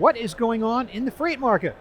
What is going on in the freight market?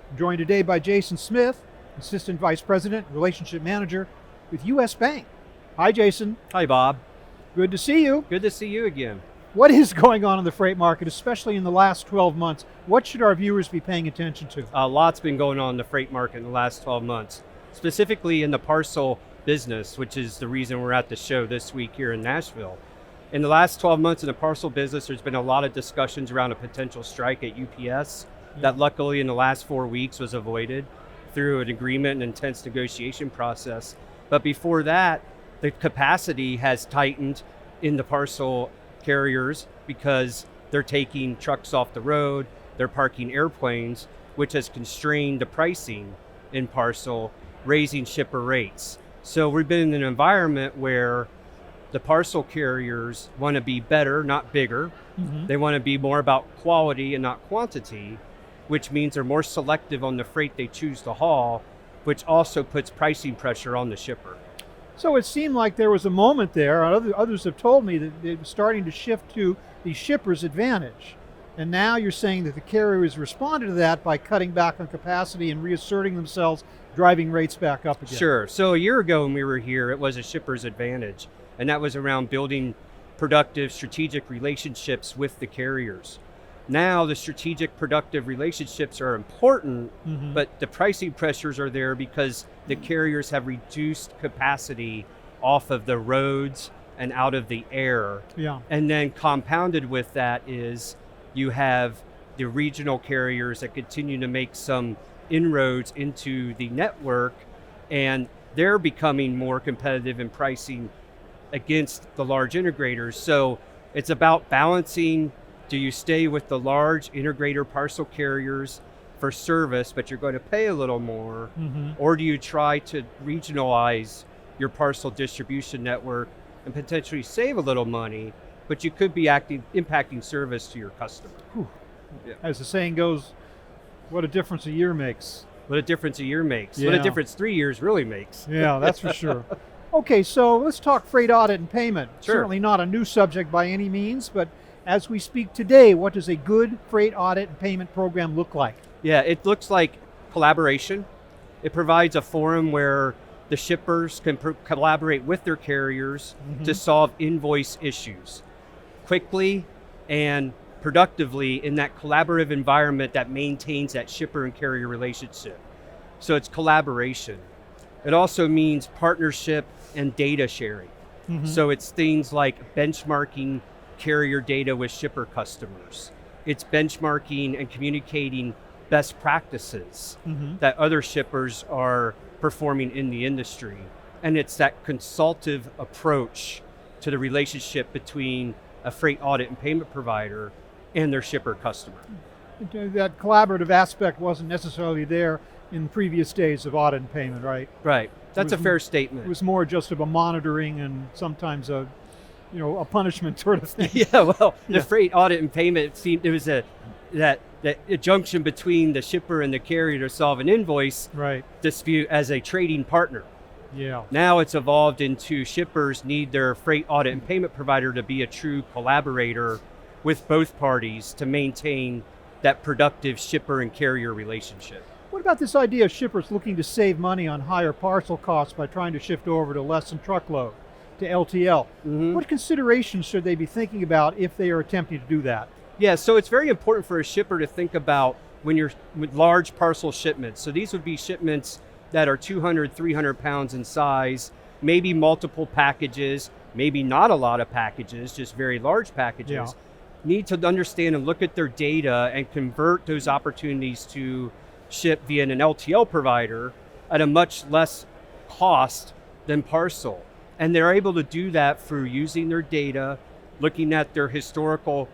I'm joined today by Jason Smith, Assistant Vice President, Relationship Manager with U.S. Bank. Hi, Jason. Hi, Bob. Good to see you. Good to see you again. What is going on in the freight market, especially in the last 12 months? What should our viewers be paying attention to? A lot's been going on in the freight market in the last 12 months, specifically in the parcel business, which is the reason we're at the show this week here in Nashville. In the last 12 months in the parcel business, there's been a lot of discussions around a potential strike at UPS that luckily in the last 4 weeks was avoided through an agreement and intense negotiation process. But before that, the capacity has tightened in the parcel carriers because they're taking trucks off the road, they're parking airplanes, which has constrained the pricing in parcel, raising shipper rates. So we've been in an environment where the parcel carriers want to be better, not bigger. They want to be more about quality and not quantity, which means they're more selective on the freight they choose to haul, which also puts pricing pressure on the shipper. So it seemed like there was a moment there, others have told me that it was starting to shift to the shipper's advantage. And now you're saying that the carriers responded to that by cutting back on capacity and reasserting themselves, driving rates back up again. Sure. So a year ago when we were here, it was a shipper's advantage. And that was around building productive strategic relationships with the carriers. Now the strategic productive relationships are important, but the pricing pressures are there because the carriers have reduced capacity off of the roads and out of the air. Yeah. And then compounded with that is you have the regional carriers that continue to make some inroads into the network, and they're becoming more competitive in pricing against the large integrators. So it's about balancing. Do you stay with the large integrator parcel carriers for service, but you're going to pay a little more? Or do you try to regionalize your parcel distribution network and potentially save a little money, but you could be impacting service to your customer? Yeah. As the saying goes, what a difference a year makes. What a difference a year makes. Yeah. What a difference 3 years really makes. Yeah, that's for sure. Okay, so let's talk freight audit and payment. Sure. Certainly not a new subject by any means, but as we speak today, what does a good freight audit and payment program look like? Yeah, it looks like collaboration. It provides a forum where the shippers can collaborate with their carriers to solve invoice issues quickly and productively in that collaborative environment that maintains that shipper and carrier relationship. So it's collaboration. It also means partnership and data sharing. So it's things like benchmarking carrier data with shipper customers. It's benchmarking and communicating best practices that other shippers are performing in the industry. And it's that consultative approach to the relationship between a freight audit and payment provider and their shipper customer. That collaborative aspect wasn't necessarily there in previous days of audit and payment, right? Right. That's a fair statement. It was more just of a monitoring and sometimes a punishment sort of thing. Yeah, well, the freight audit and payment, it seemed there was that junction between the shipper and the carrier to solve an invoice dispute as a trading partner. Yeah. Now it's evolved into shippers need their freight audit and payment provider to be a true collaborator with both parties to maintain that productive shipper and carrier relationship. What about this idea of shippers looking to save money on higher parcel costs by trying to shift over to less than truckload, to LTL? What considerations should they be thinking about if they are attempting to do that? Yeah, so it's very important for a shipper to think about when you're with large parcel shipments. So these would be shipments that are 200, 300 pounds in size, maybe multiple packages, maybe not a lot of packages, just very large packages. Yeah. Need to understand and look at their data and convert those opportunities to ship via an LTL provider at a much less cost than parcel. And they're able to do that through using their data, looking at their historical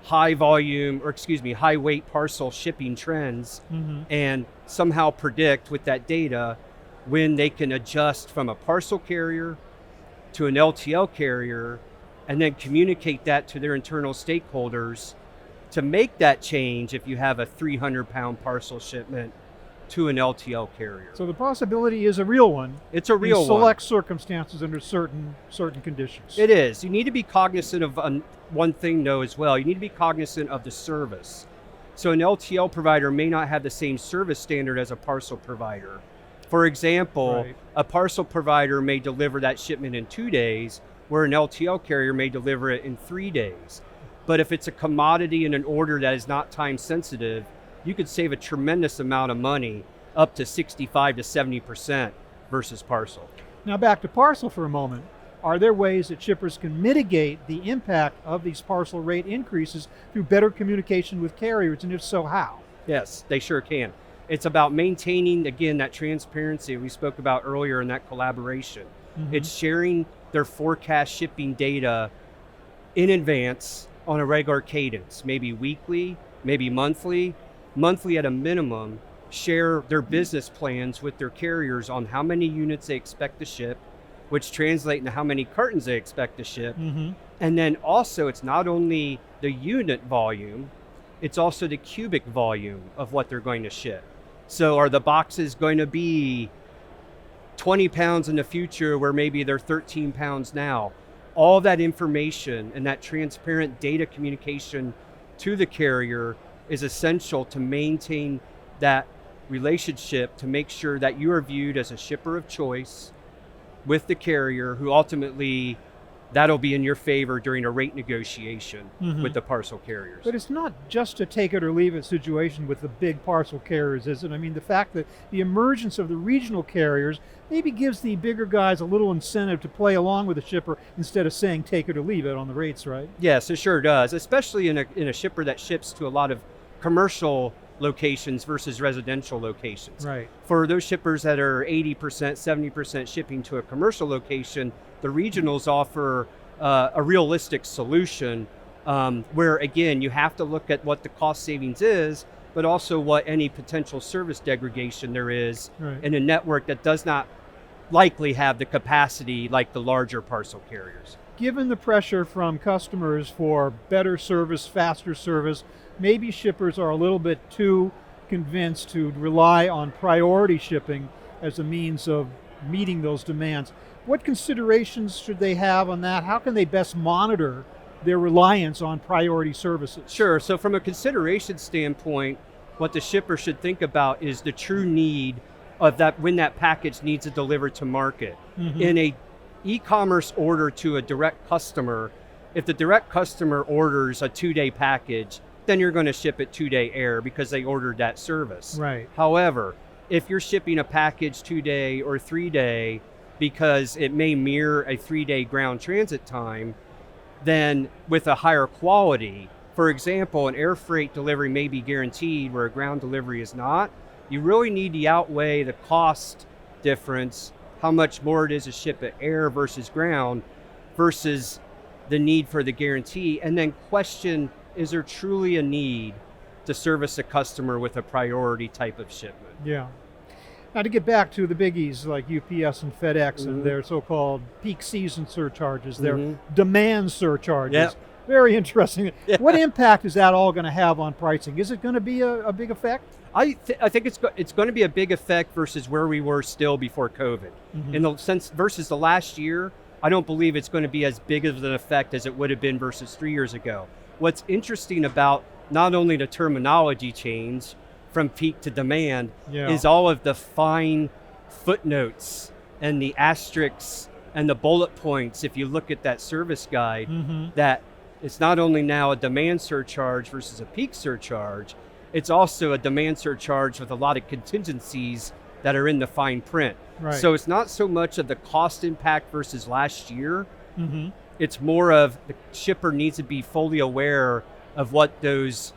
high weight parcel shipping trends, and somehow predict with that data when they can adjust from a parcel carrier to an LTL carrier and then communicate that to their internal stakeholders to make that change if you have a 300-pound parcel shipment to an LTL carrier. So the possibility is a real one. It's a real in select circumstances under certain conditions. It is. You need to be cognizant of one thing though as well. You need to be cognizant of the service. So an LTL provider may not have the same service standard as a parcel provider. For example, Right. a parcel provider may deliver that shipment in 2 days, where an LTL carrier may deliver it in 3 days. But if it's a commodity and an order that is not time sensitive, you could save a tremendous amount of money, up to 65 to 70% versus parcel. Now back to parcel for a moment. Are there ways that shippers can mitigate the impact of these parcel rate increases through better communication with carriers, and if so, how? Yes, they sure can. It's about maintaining, again, that transparency we spoke about earlier in that collaboration. It's sharing their forecast shipping data in advance on a regular cadence, maybe weekly, maybe monthly at a minimum. Share their business plans with their carriers on how many units they expect to ship, which translate into how many cartons they expect to ship. And then also, it's not only the unit volume, it's also the cubic volume of what they're going to ship. So are the boxes going to be 20 pounds in the future where maybe they're 13 pounds now? All that information and that transparent data communication to the carrier is essential to maintain that relationship, to make sure that you are viewed as a shipper of choice with the carrier, who ultimately that'll be in your favor during a rate negotiation with the parcel carriers. But it's not just a take it or leave it situation with the big parcel carriers, is it? I mean, the fact that the emergence of the regional carriers maybe gives the bigger guys a little incentive to play along with the shipper instead of saying take it or leave it on the rates, right? Yes, it sure does, especially in a shipper that ships to a lot of commercial locations versus residential locations. Right. For those shippers that are 80%, 70% shipping to a commercial location, the regionals offer a realistic solution where, again, you have to look at what the cost savings is, but also what any potential service degradation there is in a network that does not likely have the capacity like the larger parcel carriers. Given the pressure from customers for better service, faster service, maybe shippers are a little bit too convinced to rely on priority shipping as a means of meeting those demands. What considerations should they have on that? How can they best monitor their reliance on priority services? Sure. So from a consideration standpoint, what the shipper should think about is the true need of that when that package needs to deliver to market. In a e-commerce order to a direct customer, if the direct customer orders a 2-day package, then you're going to ship it 2-day air because they ordered that service. Right. However, if you're shipping a package 2-day or 3-day because it may mirror a 3-day ground transit time, then with a higher quality, for example, an air freight delivery may be guaranteed where a ground delivery is not. You really need to outweigh the cost difference, how much more it is to ship it air versus ground versus the need for the guarantee, and then question, is there truly a need to service a customer with a priority type of shipment? Yeah. Now to get back to the biggies like UPS and FedEx and their so-called peak season surcharges, their demand surcharges. Yep. Very interesting. Yeah. What impact is that all going to have on pricing? Is it going to be a big effect? I think it's going to be a big effect versus where we were still before COVID. In the sense versus the last year, I don't believe it's going to be as big of an effect as it would have been versus 3 years ago. What's interesting about not only the terminology change from peak to demand is all of the fine footnotes and the asterisks and the bullet points. If you look at that service guide, that it's not only now a demand surcharge versus a peak surcharge, it's also a demand surcharge with a lot of contingencies that are in the fine print. Right. So it's not so much of the cost impact versus last year. It's more of the shipper needs to be fully aware of what those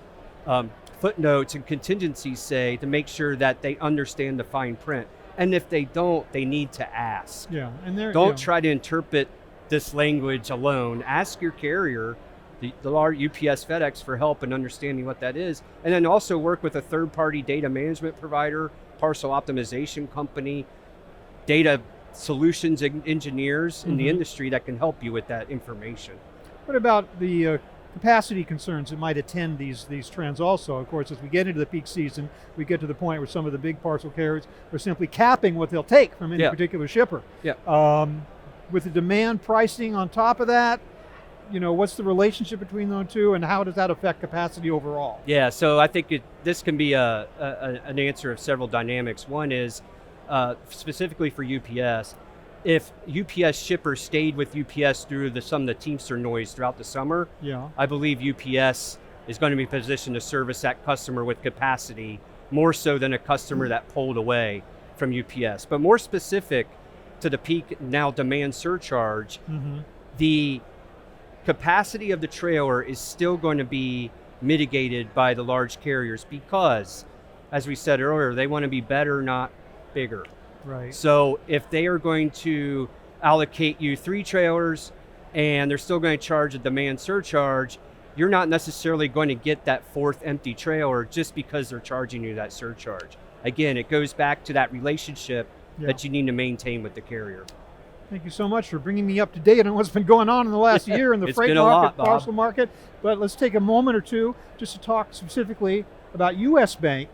footnotes and contingencies say to make sure that they understand the fine print. And if they don't, they need to ask. Yeah, and Don't try to interpret this language alone. Ask your carrier, the large UPS, FedEx, for help in understanding what that is. And then also work with a third-party data management provider, parcel optimization company, data solutions engineers in the industry that can help you with that information. What about the capacity concerns that might attend these trends also? Of course, as we get into the peak season, we get to the point where some of the big parcel carriers are simply capping what they'll take from any particular shipper. With the demand pricing on top of that, what's the relationship between those two, and how does that affect capacity overall? Yeah, so I think this can be an answer of several dynamics. One is specifically for UPS. If UPS shippers stayed with UPS through some of the Teamster noise throughout the summer, Yeah. I believe UPS is going to be positioned to service that customer with capacity more so than a customer that pulled away from UPS. But more specific to the peak now demand surcharge, the capacity of the trailer is still going to be mitigated by the large carriers because, as we said earlier, they want to be better, not bigger. Right. So if they are going to allocate you 3 trailers and they're still going to charge a demand surcharge, you're not necessarily going to get that 4th empty trailer just because they're charging you that surcharge. Again, it goes back to that relationship that you need to maintain with the carrier. Thank you so much for bringing me up to date on what's been going on in the last year in the It's freight been a market, lot, Bob. parcel market. But let's take a moment or two just to talk specifically about US Bank.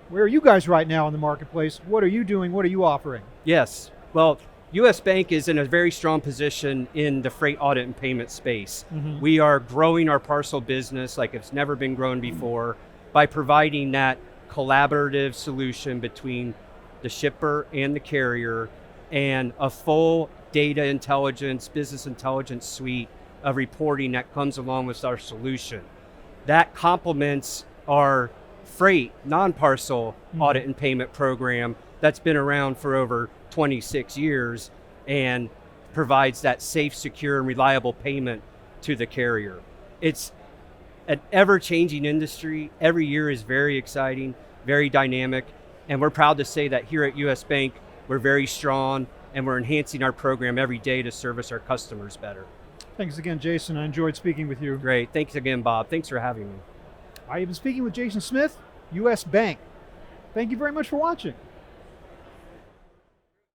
Where are you guys right now in the marketplace? What are you doing? What are you offering? Yes. Well, US Bank is in a very strong position in the freight audit and payment space. We are growing our parcel business like it's never been grown before by providing that collaborative solution between the shipper and the carrier and a full data intelligence, business intelligence suite of reporting that comes along with our solution. That complements our freight non-parcel audit and payment program that's been around for over 26 years and provides that safe, secure, and reliable payment to the carrier. It's an ever-changing industry. Every year is very exciting, very dynamic, and we're proud to say that here at US Bank, we're very strong and we're enhancing our program every day to service our customers better. Thanks again, Jason. I enjoyed speaking with you. Great. Thanks again, Bob. Thanks for having me. I have been speaking with Jason Smith, US Bank. Thank you very much for watching.